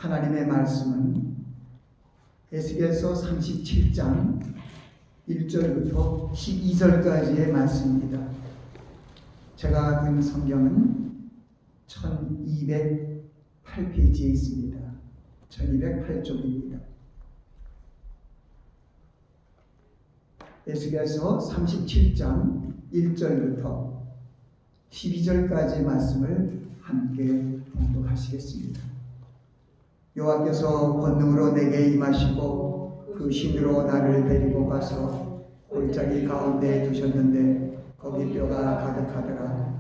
하나님의 말씀은 에스겔서 37장 1절부터 12절까지의 말씀입니다. 제가 본 성경은 1208페이지에 있습니다. 1208쪽입니다. 에스겔서 37장 1절부터 12절까지의 말씀을 함께 봉독하시겠습니다. 여호와께서 권능으로 내게 임하시고 그 신으로 나를 데리고 가서 골짜기 가운데에 두셨는데 거기 뼈가 가득하더라.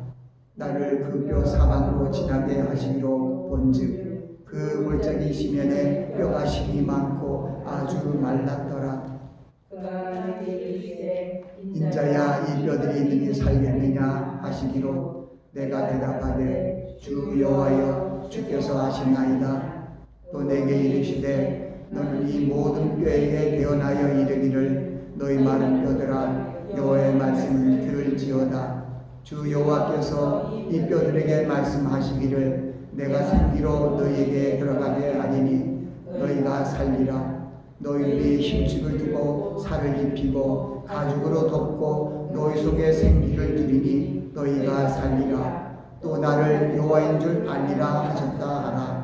나를 그 뼈 사방으로 지나게 하시기로 본즉 그 골짜기 시면에 뼈가 심이 많고 아주 말랐더라. 인자야 이 뼈들이 능히 살겠느냐 하시기로 내가 대답하되 주 여호와여 주께서 하시나이다. 또 내게 이르시되 너는 이 모든 뼈에게 대언하여 이르기를 너희 마른 뼈들아 여호와의 말씀을 들을지어다. 주 여호와께서 이 뼈들에게 말씀하시기를 내가 생기로 너희에게 들어가게 하리니 너희가 살리라. 너희들이 힘축을 두고 살을 입히고 가죽으로 덮고 너희 속에 생기를 두리니 너희가 살리라. 또 나를 여호와인 줄 알리라 하셨다 하라.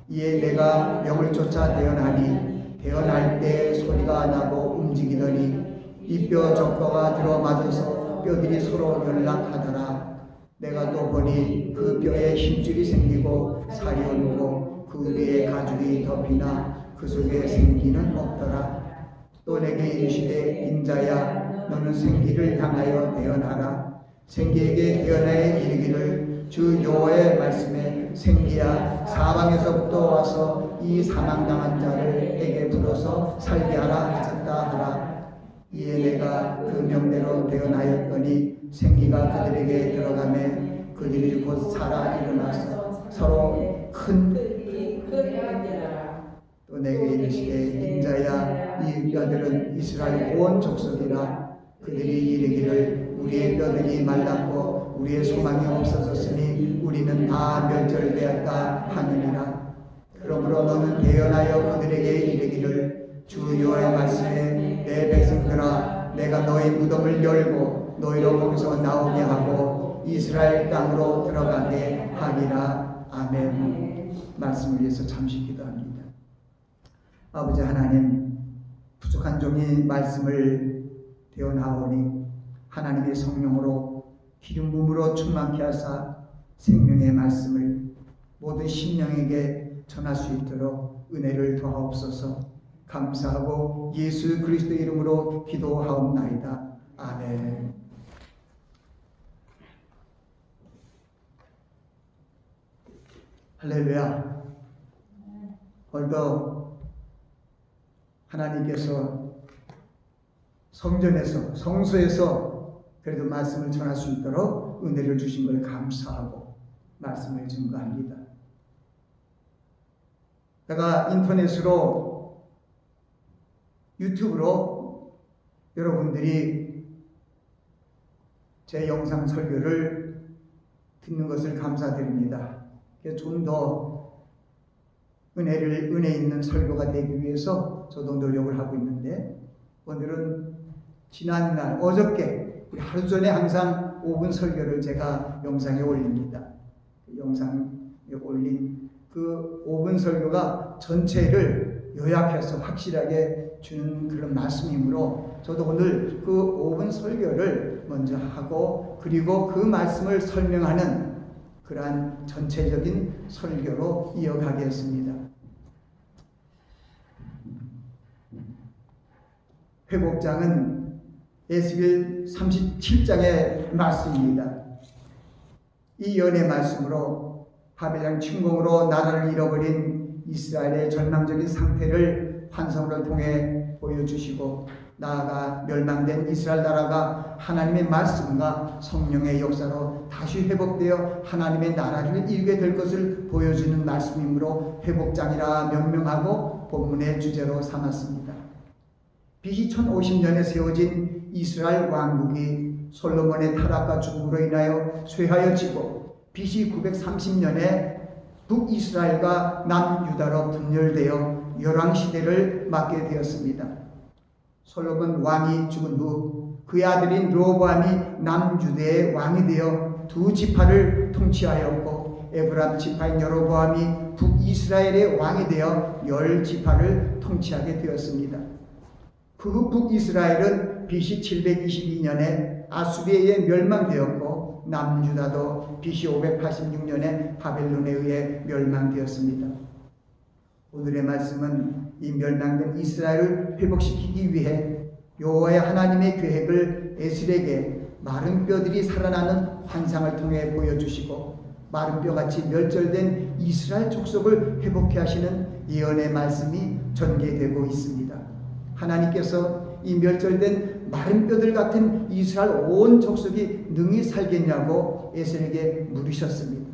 이에 내가 명을 쫓아 대언하니 대언할 때 소리가 나고 움직이더니 이 뼈 저 뼈가 들어맞아서 뼈들이 서로 연락하더라. 내가 또 보니 그 뼈에 힘줄이 생기고 살이 오르고 그 위에 가죽이 덮이나 그 속에 생기는 없더라. 또 내게 이르시되 인자야 너는 생기를 향하여 대언하라. 생기에게 대언하여 이르기를 주 여호와의 말씀에 생기야 사방에서부터 와서 이 사망당한 자를에게 불어서 살게 하라 하셨다 하라. 이에 내가 그 명대로 대언하였더니 생기가 그들에게 들어가매 그들이 곧 살아 일어나서 서로 큰 또 내게 이르시되 인자야 이 뼈들은 이스라엘 온 족속이라. 그들이 이르기를 우리의 뼈들이 말랐고 우리의 소망이 없어졌으니 우리는 다 멸절되었다 하느니라. 그러므로 너는 대언하여 그들에게 이르기를 주 여호와의 말씀에 내 백성들아 내가 너희 무덤을 열고 너희로 거기서 나오게 하고 이스라엘 땅으로 들어가게 하리라. 아멘. 말씀을 위해서 잠시 기도합니다. 아버지 하나님, 부족한 종이 말씀을 대언하오니 하나님의 성령으로 기름 부음으로 충만케 하사 생명의 말씀을 모든 심령에게 전할 수 있도록 은혜를 더하옵소서. 감사하고 예수 그리스도 이름으로 기도하옵나이다. 아멘. 할렐루야. 오늘도 하나님께서 성전에서 성소에서 그래도 말씀을 전할 수 있도록 은혜를 주신 걸 감사하고 말씀을 증거합니다. 제가 인터넷으로 유튜브로 여러분들이 제 영상 설교를 듣는 것을 감사드립니다. 좀 더 은혜 있는 설교가 되기 위해서 저도 노력을 하고 있는데 오늘은 지난날 어저께 하루 전에 항상 5분 설교를 제가 영상에 올립니다. 영상에 올린 그 5분 설교가 전체를 요약해서 확실하게 주는 그런 말씀이므로 저도 오늘 그 5분 설교를 먼저 하고 그리고 그 말씀을 설명하는 그러한 전체적인 설교로 이어가겠습니다. 회복장은 에스겔 37장의 말씀입니다. 이 연의 말씀으로 바벨론 침공으로 나라를 잃어버린 이스라엘의 절망적인 상태를 환상을 통해 보여주시고 나아가 멸망된 이스라엘 나라가 하나님의 말씀과 성령의 역사로 다시 회복되어 하나님의 나라를 이루게 될 것을 보여주는 말씀이므로 회복장이라 명명하고 본문의 주제로 삼았습니다. BC 1050년에 세워진 이스라엘 왕국이 솔로몬의 타락과 죽음으로 인하여 쇠하여지고 BC 930년에 북이스라엘과 남유다로 분열되어 열왕시대를 맞게 되었습니다. 솔로몬 왕이 죽은 후 그의 아들인 르호보암이 남유대의 왕이 되어 두 지파를 통치하였고, 에브람 지파인 여로보암이 북이스라엘의 왕이 되어 10지파를 통치하게 되었습니다. 그 후 북이스라엘은 BC 722년에 아수리에 멸망되었고, 남유다도 BC 586년에 바벨론에 의해 멸망되었습니다. 오늘의 말씀은 이 멸망된 이스라엘을 회복시키기 위해 여호와의 하나님의 계획을 에스겔에게 마른 뼈들이 살아나는 환상을 통해 보여주시고, 마른 뼈같이 멸절된 이스라엘 족속을 회복해 하시는 예언의 말씀이 전개되고 있습니다. 하나님께서 이 멸절된 마른 뼈들 같은 이스라엘 온 족속이 능히 살겠냐고 에스겔에게 물으셨습니다.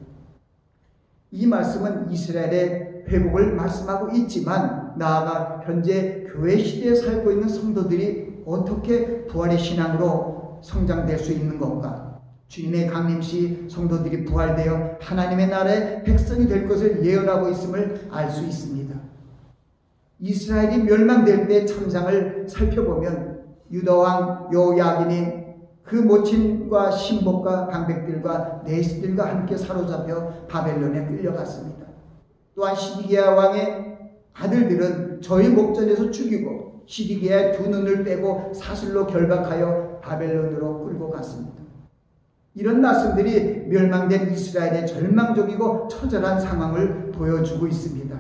이 말씀은 이스라엘의 회복을 말씀하고 있지만, 나아가 현재 교회 시대에 살고 있는 성도들이 어떻게 부활의 신앙으로 성장될 수 있는 건가, 주님의 강림 시 성도들이 부활되어 하나님의 나라의 백성이 될 것을 예언하고 있음을 알 수 있습니다. 이스라엘이 멸망될 때 참상을 살펴보면 유다왕 여호야긴이 그 모친과 신복과 방백들과 내시들과 함께 사로잡혀 바벨론에 끌려갔습니다. 또한 시디기야 왕의 아들들은 저희 목전에서 죽이고 시디기야의 두 눈을 빼고 사슬로 결박하여 바벨론으로 끌고 갔습니다. 이런 말씀들이 멸망된 이스라엘의 절망적이고 처절한 상황을 보여주고 있습니다.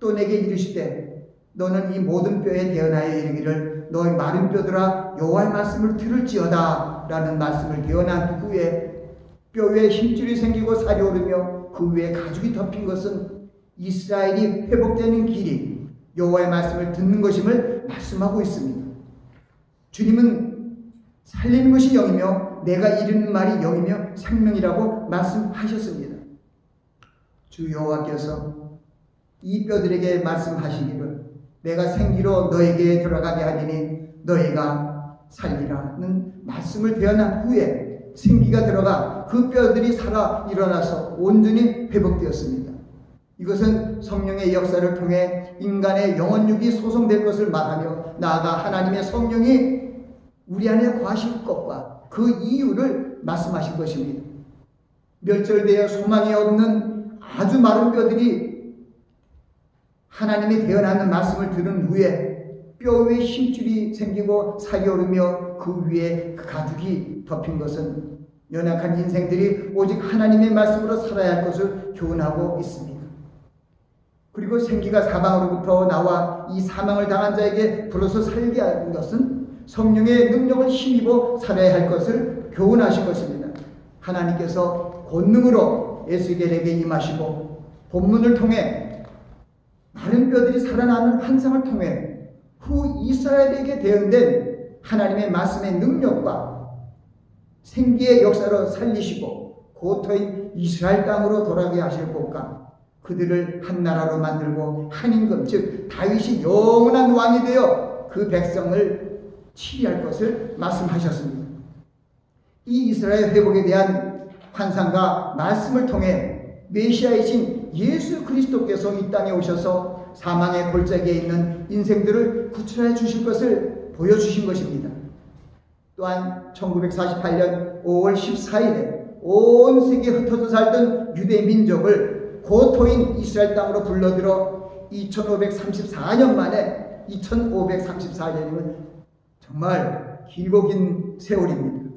또 내게 이르시되 너는 이 모든 뼈에 대언하여 이르기를 너희 마른 뼈들아 여호와의 말씀을 들을지어다 라는 말씀을 대언한 후에 뼈 위에 힘줄이 생기고 살이 오르며 그 위에 가죽이 덮인 것은 이스라엘이 회복되는 길이 여호와의 말씀을 듣는 것임을 말씀하고 있습니다. 주님은 살리는 것이 영이며 내가 이르는 말이 영이며 생명이라고 말씀하셨습니다. 주 여호와께서 이 뼈들에게 말씀하시기를 내가 생기로 너에게 들어가게 하리니 너희가 살리라는 말씀을 대언한 후에 생기가 들어가 그 뼈들이 살아 일어나서 온전히 회복되었습니다. 이것은 성령의 역사를 통해 인간의 영혼육이 소성될 것을 말하며, 나아가 하나님의 성령이 우리 안에 거하실 것과 그 이유를 말씀하신 것입니다. 멸절되어 소망이 없는 아주 마른 뼈들이 하나님이 대언하는 말씀을 들은 후에 뼈 위에 힘줄이 생기고 살이 오르며 그 위에 가죽이 덮인 것은 연약한 인생들이 오직 하나님의 말씀으로 살아야 할 것을 교훈하고 있습니다. 그리고 생기가 사방으로부터 나와 이 사망을 당한 자에게 불어서 살게 하는 것은 성령의 능력을 힘입어 살아야 할 것을 교훈하신 것입니다. 하나님께서 권능으로 에스겔에게 임하시고 본문을 통해 마른 뼈들이 살아나는 환상을 통해 후 이스라엘에게 대응된 하나님의 말씀의 능력과 생기의 역사로 살리시고 고토인 이스라엘 땅으로 돌아가게 하실 것과 그들을 한 나라로 만들고 한 임금 즉 다윗이 영원한 왕이 되어 그 백성을 치리할 것을 말씀하셨습니다. 이 이스라엘 회복에 대한 환상과 말씀을 통해 메시아이신 예수 그리스도께서 이 땅에 오셔서 사망의 골짜기에 있는 인생들을 구출해 주실 것을 보여주신 것입니다. 또한 1948년 5월 14일에 온 세계에 흩어져 살던 유대 민족을 고토인 이스라엘 땅으로 불러들어 2534년 만에 2534년이면 정말 길고 긴 세월입니다.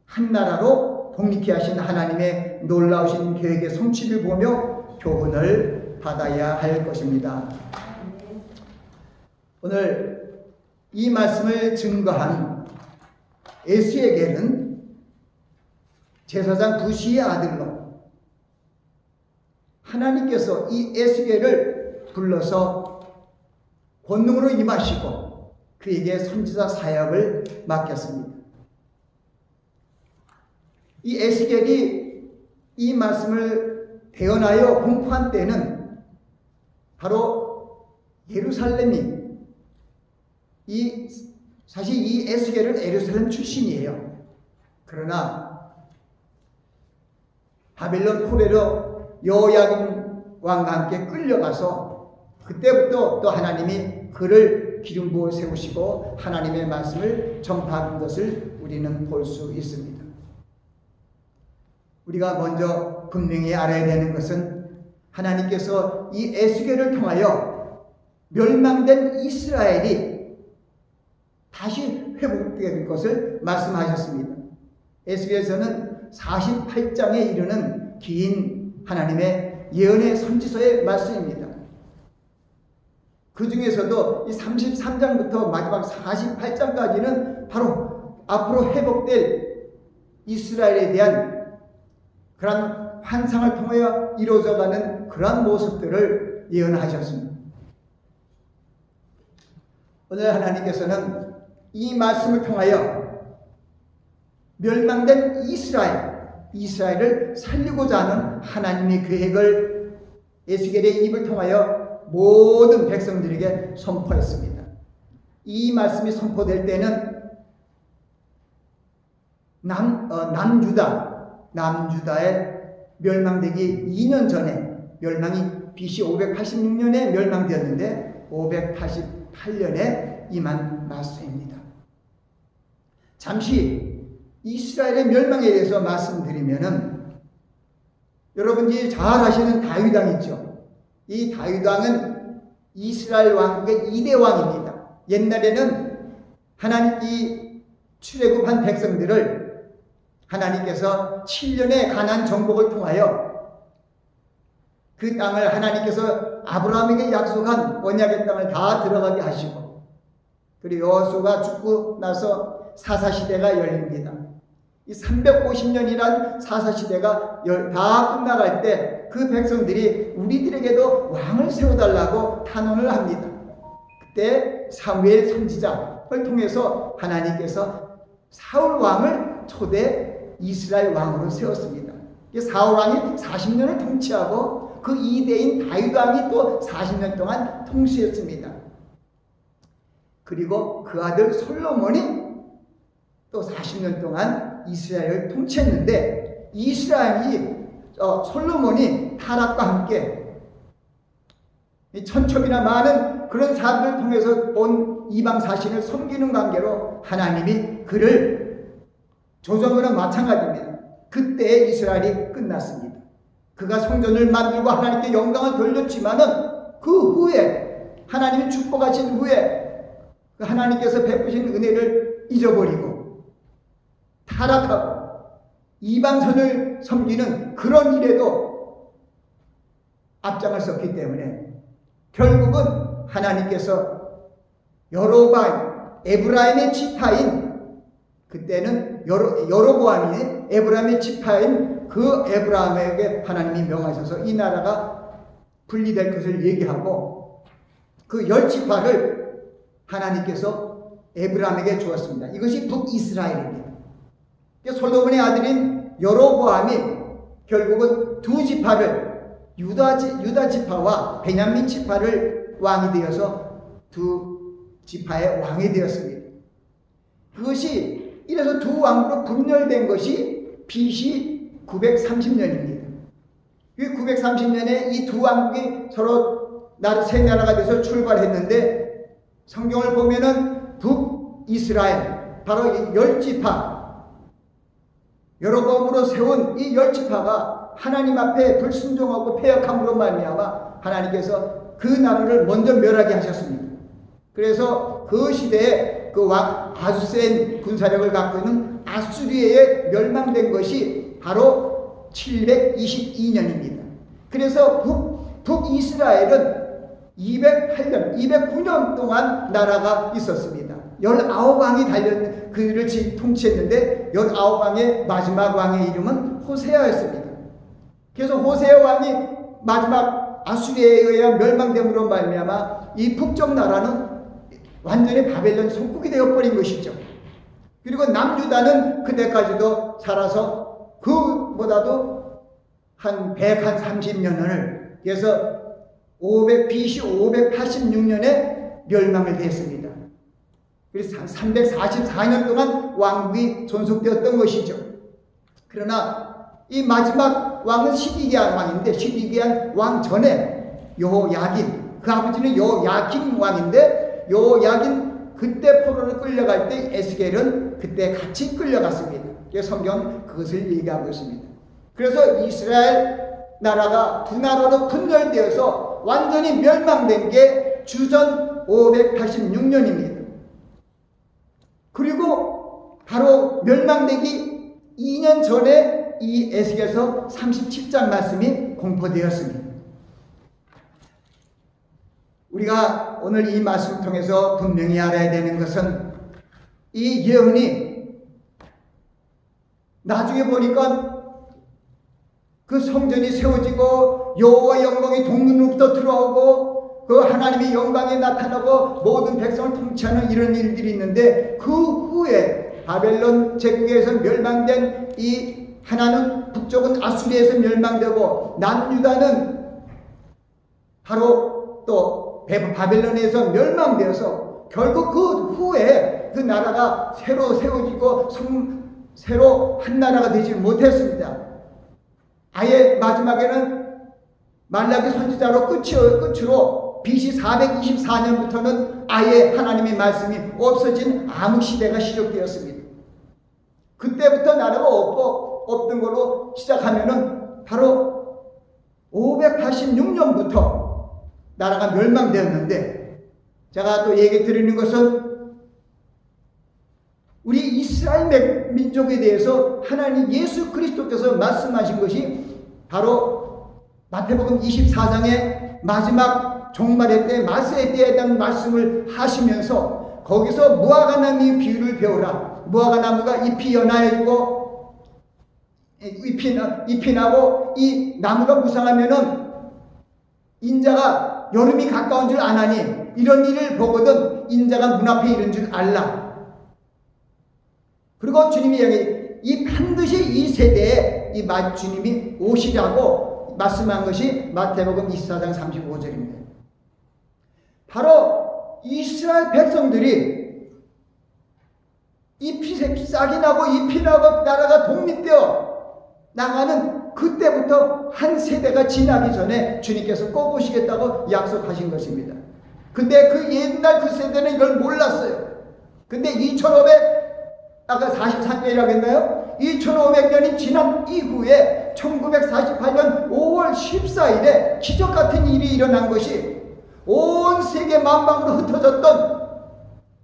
한 나라로 독립케 하신 하나님의 놀라우신 계획의 성취를 보며 교훈을 받아야 할 것입니다. 오늘 이 말씀을 증거한 에스겔은 제사장 부시의 아들로 하나님께서 이 에스겔을 불러서 권능으로 임하시고 그에게 선지자 사역을 맡겼습니다. 이 에스겔이 이 말씀을 대언하여 공포한 때는 바로 예루살렘이 사실 이 에스겔은 예루살렘 출신이에요. 그러나 바벨론 포로로 여호야긴 왕과 함께 끌려가서 그때부터 또 하나님이 그를 기름 부어 세우시고 하나님의 말씀을 전파하는 것을 우리는 볼 수 있습니다. 우리가 먼저 분명히 알아야 되는 것은 하나님께서 이 에스겔을 통하여 멸망된 이스라엘이 다시 회복될 것을 말씀하셨습니다. 에스겔서는 48장에 이르는 긴 하나님의 예언의 선지서의 말씀입니다. 그 중에서도 이 33장부터 마지막 48장까지는 바로 앞으로 회복될 이스라엘에 대한 그런 환상을 통하여 이루어져가는 그러한 모습들을 예언하셨습니다. 오늘 하나님께서는 이 말씀을 통하여 멸망된 이스라엘을 살리고자 하는 하나님의 계획을 에스겔의 입을 통하여 모든 백성들에게 선포했습니다. 이 말씀이 선포될 때는 남유다의 멸망되기 2년 전에 멸망이 BC 586년에 멸망되었는데 588년에 임한 말씀입니다. 잠시 이스라엘의 멸망에 대해서 말씀드리면은 여러분이 잘 아시는 다윗 왕 있죠. 이 다윗 왕은 이스라엘 왕국의 2대 왕입니다. 옛날에는 하나님이 출애굽한 백성들을 하나님께서 7년의 가나안 정복을 통하여 그 땅을 하나님께서 아브라함에게 약속한 언약의 땅을 다 들어가게 하시고 그리고 여호수아가 죽고 나서 사사시대가 열립니다. 이 350년이란 사사시대가 다 끝나갈 때 그 백성들이 우리들에게도 왕을 세워달라고 탄원을 합니다. 그때 사무엘 선지자를 통해서 하나님께서 사울 왕을 초대 이스라엘 왕으로 세웠습니다. 사울 왕이 40년을 통치하고 그 2대인 다윗 왕이 또 40년 동안 통치했습니다. 그리고 그 아들 솔로몬이 또 40년 동안 이스라엘을 통치했는데 솔로몬이 타락과 함께 천척이나 많은 그런 사람들을 통해서 온 이방 사신을 섬기는 관계로 하나님이 그를 조정하는 마찬가지입니다. 그때 이스라엘이 끝났습니다. 그가 성전을 만들고 하나님께 영광을 돌렸지만은 그 후에 하나님이 축복하신 후에 하나님께서 베푸신 은혜를 잊어버리고 타락하고 이방선을 섬기는 그런 일에도 앞장을 섰기 때문에 결국은 하나님께서 여로보암 에브라임의 지파인 그때는 여로보암이 에브라임의 지파인 그 에브라임에게 하나님이 명하셔서 이 나라가 분리될 것을 얘기하고 그 10지파를 하나님께서 에브라임에게 주었습니다. 이것이 북이스라엘입니다. 솔로몬의 아들인 여로보암이 결국은 두 지파를 유다 지파와 베냐민 지파를 왕이 되어서 두 지파의 왕이 되었습니다. 그것이 이래서 두 왕으로 분열된 것이 BC 930년입니다. 그 930년에 이 두 왕국이 서로 세 나라가 돼서 출발했는데 성경을 보면은 북이스라엘 바로 이 10지파 여로보암으로 세운 이 10지파가 하나님 앞에 불순종하고 패역함으로 말미암아 하나님께서 그 나라를 먼저 멸하게 하셨습니다. 그래서 그 시대에 그 왕 아주 센 군사력을 갖고 있는 아수리에 멸망된 것이 바로 722년입니다. 그래서 북이스라엘은 209년 동안 나라가 있었습니다. 19왕이 그를 통치했는데 19왕의 마지막 왕의 이름은 호세아였습니다. 그래서 호세아 왕이 마지막 아수리에 의한 멸망됨으로 말미암아 이 북쪽 나라는 완전히 바벨론 속국이 되어버린 것이죠. 그리고 남유다는 그때까지도 살아서 그보다도 한 130년을 그래서 BC 586년에 멸망을 했습니다. 그래서 344년 동안 왕국이 존속되었던 것이죠. 그러나 이 마지막 왕은 시디기야 왕인데, 시디기야 왕 전에 여호야긴, 그 아버지는 여호야긴 왕인데, 여호야긴 그때 포로를 끌려갈 때 에스겔은 그때 같이 끌려갔습니다. 성경은 그것을 얘기하고 있습니다. 그래서 이스라엘 나라가 두 나라로 분열되어서 완전히 멸망된 게 주전 586년입니다. 그리고 바로 멸망되기 2년 전에 이 에스겔서 37장 말씀이 공포되었습니다. 우리가 오늘 이 말씀을 통해서 분명히 알아야 되는 것은 이 예언이 나중에 보니까 그 성전이 세워지고 여호와 영광이 동문으로부터 들어오고 그 하나님의 영광이 나타나고 모든 백성을 통치하는 이런 일들이 있는데, 그 후에 바벨론 제국에서 멸망된 이 하나는 북쪽은 아수리에서 멸망되고 남유다는 바로 또 바벨론에서 멸망되어서 결국 그 후에 그 나라가 새로 세워지고 새로 한 나라가 되지 못했습니다. 아예 마지막에는 말라기 선지자로 끝으로 BC 424년부터는 아예 하나님의 말씀이 없어진 암흑 시대가 시작되었습니다. 그때부터 나라가 없던 걸로 시작하면은 바로 586년부터 나라가 멸망되었는데, 제가 또 얘기 드리는 것은 우리 이스라엘 민족에 대해서 하나님 예수 그리스도께서 말씀하신 것이 바로 마태복음 24장의 마지막 종말의 때 마세의 때에 대한 말씀을 하시면서 거기서 무화과나무 비유를 배우라. 무화과나무가 잎이 연하여지고 잎이 나고 이 나무가 무성하면은 인자가 여름이 가까운 줄 아나니 이런 일을 보거든 인자가 문 앞에 이른 줄 알라. 그리고 주님이 여기 반드시 이 세대에 이 주님이 오시라고 말씀한 것이 마태복음 24장 35절입니다. 바로 이스라엘 백성들이 잎이 싹이 나고 잎이 나고 나라가 독립되어 나가는 그때부터 한 세대가 지나기 전에 주님께서 꼭 오시겠다고 약속하신 것입니다. 근데 그 옛날 그 세대는 이걸 몰랐어요. 근데 2500 아까 43년이라고 했나요? 2500년이 지난 이후에 1948년 5월 14일에 기적 같은 일이 일어난 것이 온 세계 만방으로 흩어졌던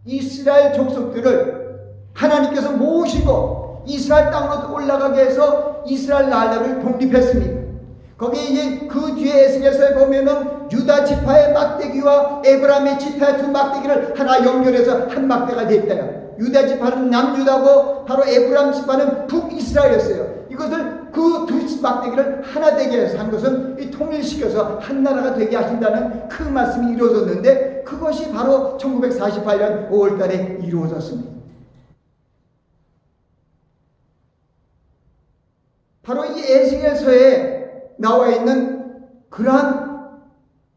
이스라엘 족속들을 하나님께서 모으시고 이스라엘 땅으로 올라가게 해서 이스라엘 나라를 독립했습니다. 거기에 이제 그 뒤에 에스겔서에 보면은 유다 지파의 막대기와 에브라임의 지파의 두 막대기를 하나 연결해서 한 막대가 됐대요. 유다 지파는 남유다고 바로 에브라임 지파는 북이스라엘이었어요. 이것을 그 두 막대기를 하나 되게 해서 한 것은 이 통일시켜서 한 나라가 되게 하신다는 그 말씀이 이루어졌는데, 그것이 바로 1948년 5월 달에 이루어졌습니다. 바로 이 에스겔서에 나와 있는 그러한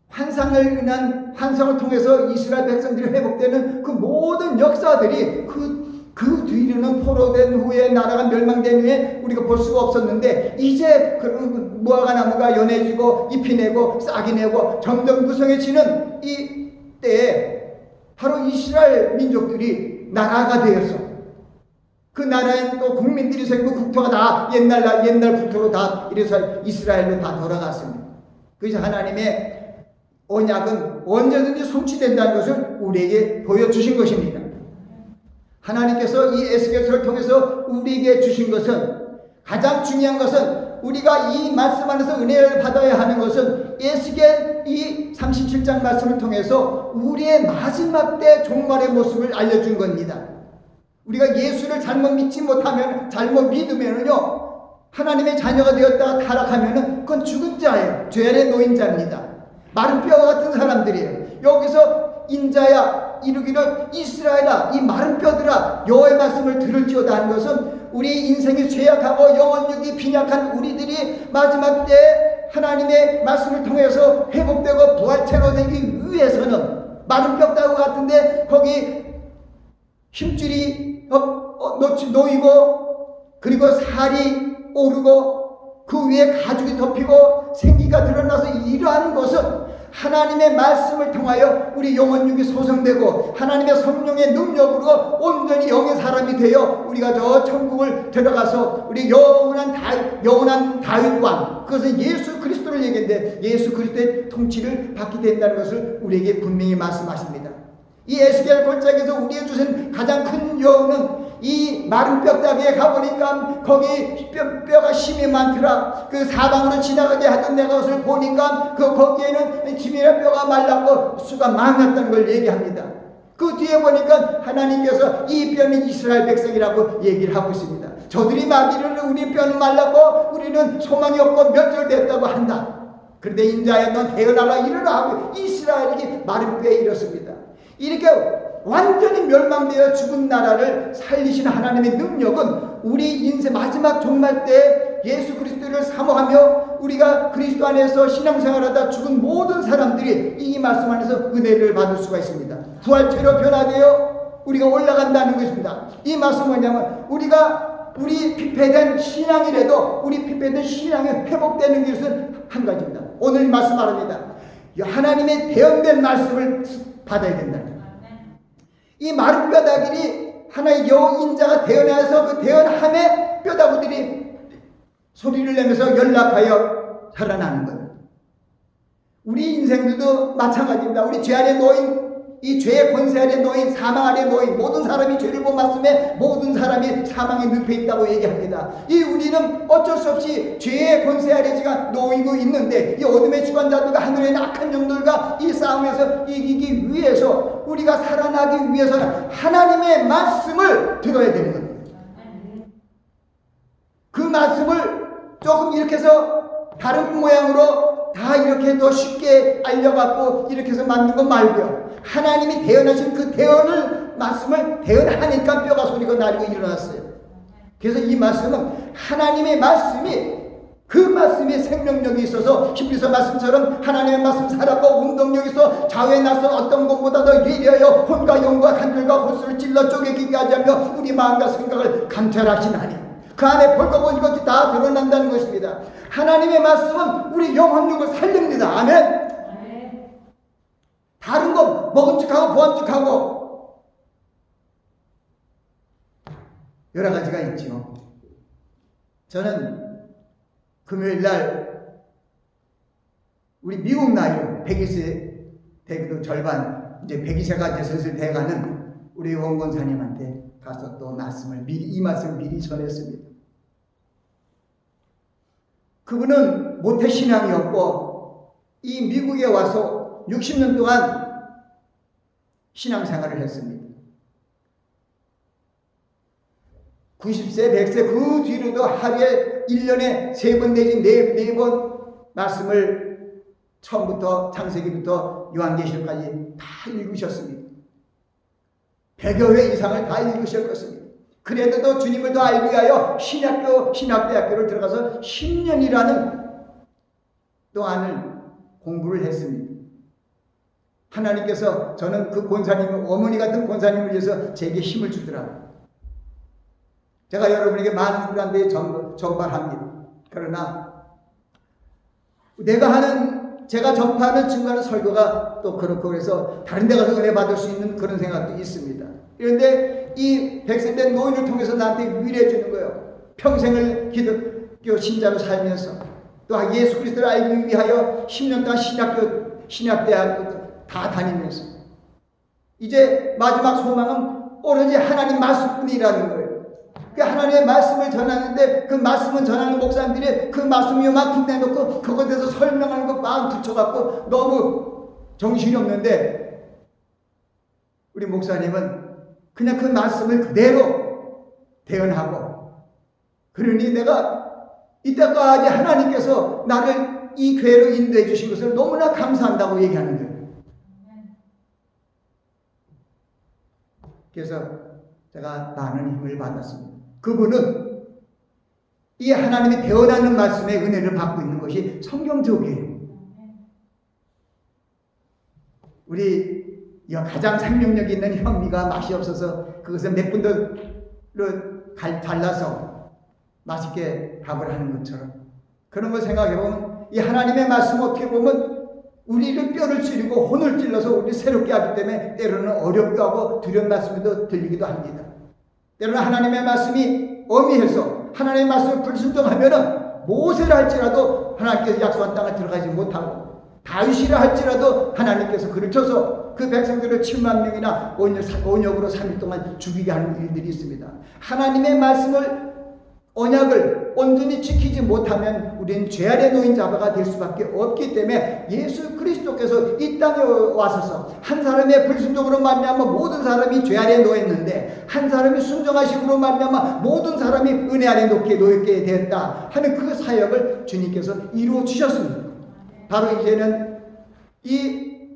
환상을 통해서 이스라엘 백성들이 회복되는 그 모든 역사들이 그 뒤로는 포로된 후에 나라가 멸망된 후에 우리가 볼 수가 없었는데, 이제 그 무화과나무가 연해지고 잎이 내고 싹이 내고 점점 구성해지는 이 때에 바로 이스라엘 민족들이 나라가 되어서 그 나라엔 또 국민들이 생기고 국토가 다 옛날 국토로 다 이래서 이스라엘로 다 돌아갔습니다. 그래서 하나님의 언약은 언제든지 성취된다는 것을 우리에게 보여주신 것입니다. 하나님께서 이 에스겔서를 통해서 우리에게 주신 것은, 가장 중요한 것은 우리가 이 말씀 안에서 은혜를 받아야 하는 것은 에스겔 이 37장 말씀을 통해서 우리의 마지막 때 종말의 모습을 알려준 겁니다. 우리가 예수를 잘못 믿지 못하면, 잘못 믿으면요, 하나님의 자녀가 되었다가 타락하면은 그건 죽은 자예요. 죄 아래 놓인 자입니다. 마른 뼈와 같은 사람들이에요. 여기서 인자야 이르기를 이스라엘아 이 마른 뼈들아 여호와의 말씀을 들을지어다 하는 것은 우리 인생이 죄악하고 영혼력이 빈약한 우리들이 마지막 때 하나님의 말씀을 통해서 회복되고 부활체로 되기 위해서는 마른 뼈다고 같은데 거기 힘줄이 놓이고 그리고 살이 오르고 그 위에 가죽이 덮이고 생기가 드러나서 이러한 것은 하나님의 말씀을 통하여 우리 영혼육이 소성되고 하나님의 성령의 능력으로 온전히 영의 사람이 되어 우리가 저 천국을 들어가서 우리 영원한 다윗 왕, 그것은 예수 그리스도를 얘기했는데 예수 그리스도의 통치를 받게 된다는 것을 우리에게 분명히 말씀하십니다. 이 에스겔 골짜기에서 우리에게 주신 가장 큰 여운은 이 마른 뼈다귀에 가보니까 거기 뼈가 심이 많더라. 그 사방으로 지나가게 하던 내가 그것을 보니까 거기에는 지면의 뼈가 말랐고 수가 많았다는 걸 얘기합니다. 그 뒤에 보니까 하나님께서 이 뼈는 이스라엘 백성이라고 얘기를 하고 있습니다. 저들이 마귀를 우리 뼈는 말랐고 우리는 소망이 없고 멸절됐다고 한다. 그런데 인자야 넌 태어나라 일어나 하고 이스라엘에게 마른 뼈에 이렇습니다. 이렇게 완전히 멸망되어 죽은 나라를 살리신 하나님의 능력은 우리 인생 마지막 종말 때 예수 그리스도를 사모하며 우리가 그리스도 안에서 신앙생활하다 죽은 모든 사람들이 이 말씀 안에서 은혜를 받을 수가 있습니다. 부활체로 변화되어 우리가 올라간다는 것입니다. 이 말씀은 뭐냐면 우리 피폐된 신앙이라도 우리 피폐된 신앙이 회복되는 것은 한 가지입니다. 오늘 말씀 말합니다. 하나님의 대언된 말씀을 받아야 된다. 이 마른 뼈다귀들이 하나의 여인자가 태어나서 그 태어남의 뼈다귀들이 소리를 내면서 연락하여 살아나는 거예요. 우리 인생들도 마찬가지입니다. 우리 죄 아래 놓인 이 죄의 권세 아래 놓인 사망 아래 놓인 모든 사람이 죄를 범했음에 모든 사람이 사망에 늪에 있다고 얘기합니다. 이 우리는 어쩔 수 없이 죄의 권세 아래 지가 놓이고 있는데 이 어둠의 주관자들과 하늘의 악한 영들과 이 싸움에서 이기기 위해서 우리가 살아나기 위해서는 하나님의 말씀을 들어야 되는 겁니다. 그 말씀을 조금 이렇게 해서 다른 모양으로 다 이렇게 더 쉽게 알려갖고 이렇게 해서 만든 거 말고요. 하나님이 대언하신 그 대언을 말씀을 대언하니까 뼈가 소리가 나리고 일어났어요. 그래서 이 말씀은 하나님의 말씀이 그 말씀에 생명력이 있어서 히브리서 말씀처럼 하나님의 말씀 살았고 운동력이 있어 좌우에 나선 어떤 것보다 더 예리하여 혼과 영과 간절과 골수를 찔러 쪼개기게 하자며 우리 마음과 생각을 감찰하시나니 그 안에 볼 것 보니 것이 다 드러난다는 것입니다. 하나님의 말씀은 우리 영혼력을 살립니다. 아멘. 다른 거 먹은 척하고 보한 척하고 여러 가지가 있죠. 저는 금요일 날 우리 미국 나이로 120세 되기도 절반 이제 120세가 이제 슬슬 돼가는 우리 원권사님한테 가서 또 이 말씀을 미리 전했습니다. 그분은 모태신앙이었고 이 미국에 와서 60년 동안 신앙생활을 했습니다. 90세, 100세 그 뒤로도 하루에 1년에 3번 내지 4번 말씀을 처음부터 창세기부터 요한계시록까지 다 읽으셨습니다. 100여 회 이상을 다 읽으셨습니다. 그래도 주님을 더 알기 위하여 신학대학교를 들어가서 10년이라는 동안을 공부를 했습니다. 하나님께서 저는 그 권사님, 어머니 같은 권사님을 위해서 제게 힘을 주더라고요. 제가 여러분에게 많은 분들한테 전파합니다. 그러나 제가 전파하는 증거하는 설교가 또 그렇고 그래서 다른 데 가서 은혜 받을 수 있는 그런 생각도 있습니다. 그런데 이 100세 된 노인을 통해서 나한테 위로해 주는 거예요. 평생을 기독교 신자로 살면서 또 예수 그리스도를 알기 위하여 10년 동안 신학대학교 다 다니면서 이제 마지막 소망은 오로지 하나님 말씀뿐이라는 거예요. 그 하나님의 말씀을 전하는데 그 말씀을 전하는 목사님들이 그 말씀 요만큼 내놓고 그것에 대해서 설명하는 거 마음 붙여갖고 너무 정신이 없는데 우리 목사님은 그냥 그 말씀을 그대로 대언하고 그러니 내가 이때까지 하나님께서 나를 이 교회로 인도해 주신 것을 너무나 감사한다고 얘기하는 거예요. 그래서 제가 많은 힘을 받았습니다. 그분은 이 하나님이 대언하는 말씀의 은혜를 받고 있는 것이 성경적이에요. 우리 가장 생명력이 있는 현미가 맛이 없어서 그것을 몇 분들로 잘라서 맛있게 밥을 하는 것처럼 그런 걸 생각해보면 이 하나님의 말씀 어떻게 보면 우리를 뼈를 찌르고 혼을 찔러서 우리 새롭게 하기 때문에 때로는 어렵기도 하고 두려운 말씀이 들리기도 합니다. 때로는 하나님의 말씀이 어미해서 하나님의 말씀을 불순종하면은 모세를 할지라도 하나님께서 약속한 땅에 들어가지 못하고 다윗이라 할지라도 하나님께서 그를 쳐서 그 백성들을 7만 명이나 온역으로 3일 동안 죽이게 하는 일들이 있습니다. 하나님의 말씀을 언약을 온전히 지키지 못하면 우리는 죄 아래 놓인 자가 될 수밖에 없기 때문에 예수 그리스도께서 이 땅에 와서서 한 사람의 불순종으로 말미암아 모든 사람이 죄 아래 놓였는데 한 사람이 순종하심으로 말미암아 모든 사람이 은혜 아래 놓게 됐다 하는 그 사역을 주님께서 이루어 주셨습니다. 바로 이제는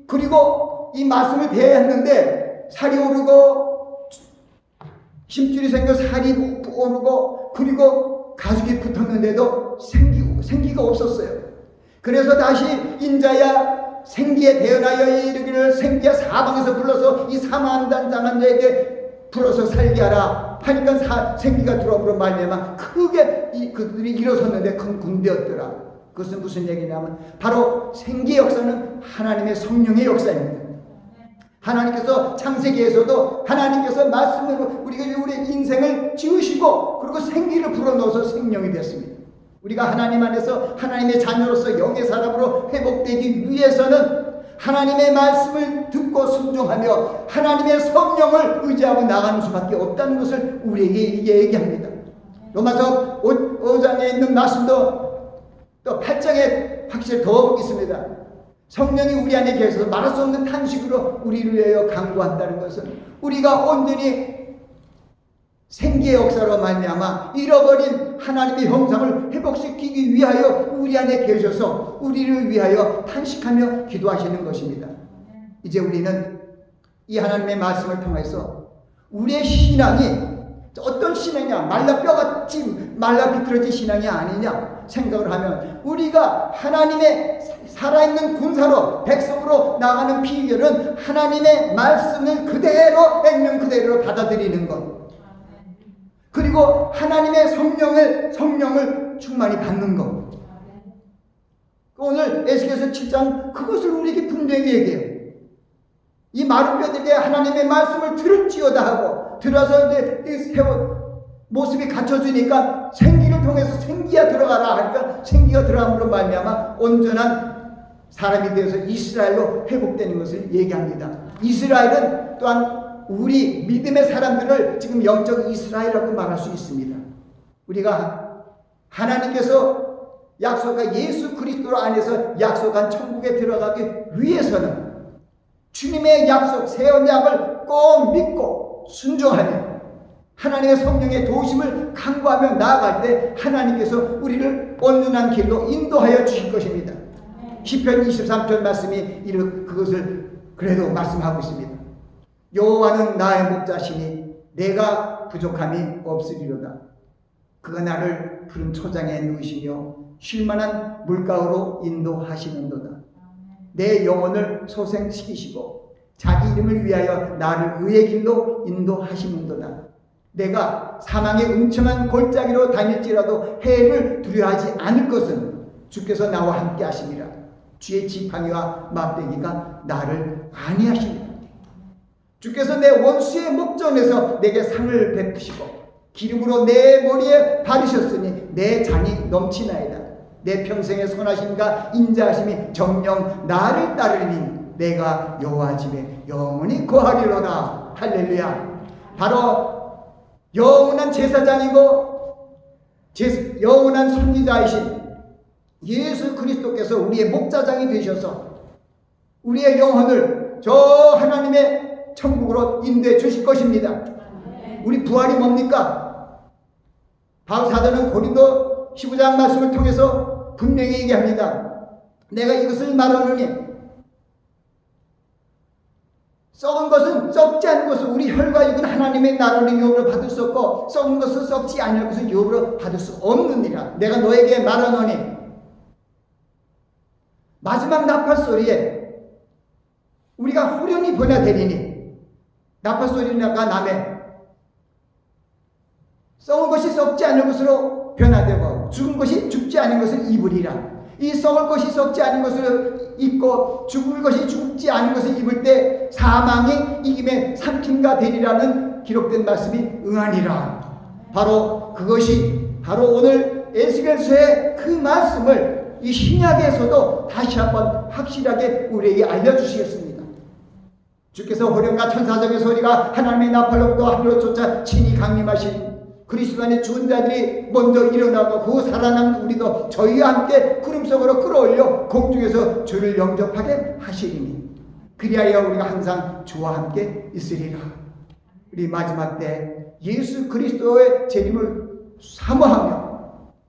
그리고 이 말씀을 배웠는데 살이 오르고 힘줄이 생겨 살이 오르고 그리고 가죽이 붙었는데도 생기가 없었어요. 그래서 다시 인자야 생기에 대언하여 이르기를 생기야 사방에서 불러서 이 사망당한 자에게 불어서 살게 하라 하니까 생기가 들어오므로 말미암아 크게 그들이 일어섰는데 큰 군대였더라. 그것은 무슨 얘기냐면 바로 생기의 역사는 하나님의 성령의 역사입니다. 하나님께서 창세기에서도 하나님께서 말씀으로 우리의 인생을 지으시고 그리고 생기를 불어넣어서 생명이 됐습니다. 우리가 하나님 안에서 하나님의 자녀로서 영의 사람으로 회복되기 위해서는 하나님의 말씀을 듣고 순종하며 하나님의 성령을 의지하고 나가는 수밖에 없다는 것을 우리에게 얘기합니다. 로마서 5장에 있는 말씀도 또 8장에 확실히 더 있습니다. 성령이 우리 안에 계셔서 말할 수 없는 탄식으로 우리를 위하여 간구한다는 것은 우리가 온전히 생기의 역사로 말미암아 잃어버린 하나님의 형상을 회복시키기 위하여 우리 안에 계셔서 우리를 위하여 탄식하며 기도하시는 것입니다. 이제 우리는 이 하나님의 말씀을 통해서 우리의 신앙이 어떤 신앙이냐, 말라뼈같이 말라비틀어진 신앙이 아니냐 생각을 하면 우리가 하나님의 살아있는 군사로 백성으로 나가는 비결은 하나님의 말씀을 그대로 액면 그대로 받아들이는 것, 그리고 하나님의 성령을 충만히 받는 것. 오늘 에스겔서 7장 그것을 우리에게 분명히 얘기해요. 이 마른 뼈들에게 하나님의 말씀을 들을지어다 하고 들어서 이제 모습이 갖춰주니까 생기를 통해서 생기가 들어가라 하니까 생기가 들어감으로 말미암아 온전한 사람이 되어서 이스라엘로 회복되는 것을 얘기합니다. 이스라엘은 또한 우리 믿음의 사람들을 지금 영적 이스라엘이라고 말할 수 있습니다. 우리가 하나님께서 약속한 예수 그리스도 안에서 약속한 천국에 들어가기 위해서는 주님의 약속 새 언약을 꼭 믿고 순종하며 하나님의 성령의 도우심을 간구하며 나아갈 때 하나님께서 우리를 온전한 길로 인도하여 주실 것입니다. 시편 23편 말씀이 그것을 그래도 말씀하고 있습니다. 여호와는 나의 목자시니 내가 부족함이 없으리로다. 그가 나를 푸른 초장에 누이시며 쉴만한 물가로 인도하시는도다. 내 영혼을 소생시키시고 자기 이름을 위하여 나를 의의 길로 인도하시는도다. 내가 사망의 음침한 골짜기로 다닐지라도 해를 두려워하지 않을 것은 주께서 나와 함께 하심이라. 주의 지팡이와 막대기가 나를 안위하시리라. 주께서 내 원수의 목전에서 내게 상을 베푸시고 기름으로 내 머리에 바르셨으니 내 잔이 넘치나이다. 내 평생의 선하심과 인자하심이 정녕 나를 따르니 내가 여호와 집에 영원히 거하리로다. 할렐루야. 바로 영원한 제사장이고 영원한 선지자이신 예수 그리스도께서 우리의 목자장이 되셔서 우리의 영혼을 저 하나님의 천국으로 인도해 주실 것입니다. 우리 부활이 뭡니까? 바울 사도는 고린도 15장 말씀을 통해서 분명히 얘기합니다. 내가 이것을 말하노니 썩은 것은 썩지 않은 것은 우리 혈과 육은 하나님의 나라를 유업으로 받을 수 없고 썩은 것은 썩지 않을 것은 유업으로 받을 수 없느니라. 내가 너에게 말하노니 마지막 나팔 소리에 우리가 후련히 변화되리니 나팔 소리가 남에 썩은 것이 썩지 않을 것으로 변화되고 죽은 것이 죽지 않은 것을 입으리라. 이 썩을 것이 썩지 않은 것을 입고 죽을 것이 죽지 않은 것을 입을 때 사망이 이김에 삼킴과 되리라는 기록된 말씀이 응하니라. 바로 그것이 바로 오늘 에스겔서의 그 말씀을 이 신약에서도 다시 한번 확실하게 우리에게 알려주시겠습니다. 주께서 호령과 천사적인 소리가 하나님의 나팔로부터 하늘로 쫓아 친히 강림하신 그리스도 안에 죽은 자들이 먼저 일어나고 그 살아남은 우리도 저희와 함께 구름 속으로 끌어올려 공중에서 주를 영접하게 하시리니 그리하여 우리가 항상 주와 함께 있으리라. 우리 마지막 때 예수 그리스도의 재림을 사모하며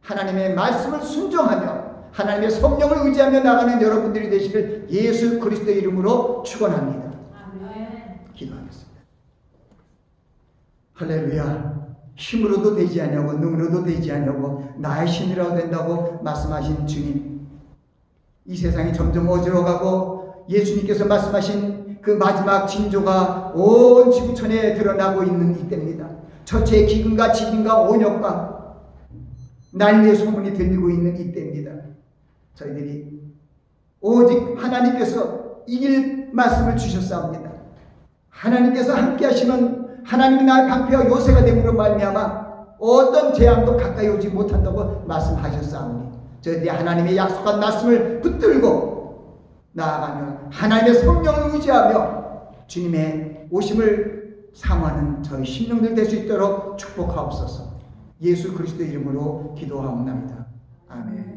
하나님의 말씀을 순종하며 하나님의 성령을 의지하며 나가는 여러분들이 되시길 예수 그리스도의 이름으로 축원합니다. 기도하겠습니다. 할렐루야. 힘으로도 되지 않냐고 능으로도 되지 않냐고 나의 힘이라고 된다고 말씀하신 주님, 이 세상이 점점 어지러워가고 예수님께서 말씀하신 그 마지막 징조가 온 지구촌에 드러나고 있는 이때입니다. 처체의 기근과 지진과 온역과 난리의 소문이 들리고 있는 이때입니다. 저희들이 오직 하나님께서 이길 말씀을 주셨사옵니다. 하나님께서 함께 하시면 하나님이 나의 방패와 요새가 됨으로 말미암아 어떤 재앙도 가까이 오지 못한다고 말씀하셨사오니 저희들이 하나님의 약속한 말씀을 붙들고 나아가며 하나님의 성령을 의지하며 주님의 오심을 사모하는 저희 심령들 될 수 있도록 축복하옵소서. 예수 그리스도 이름으로 기도하옵나이다. 아멘.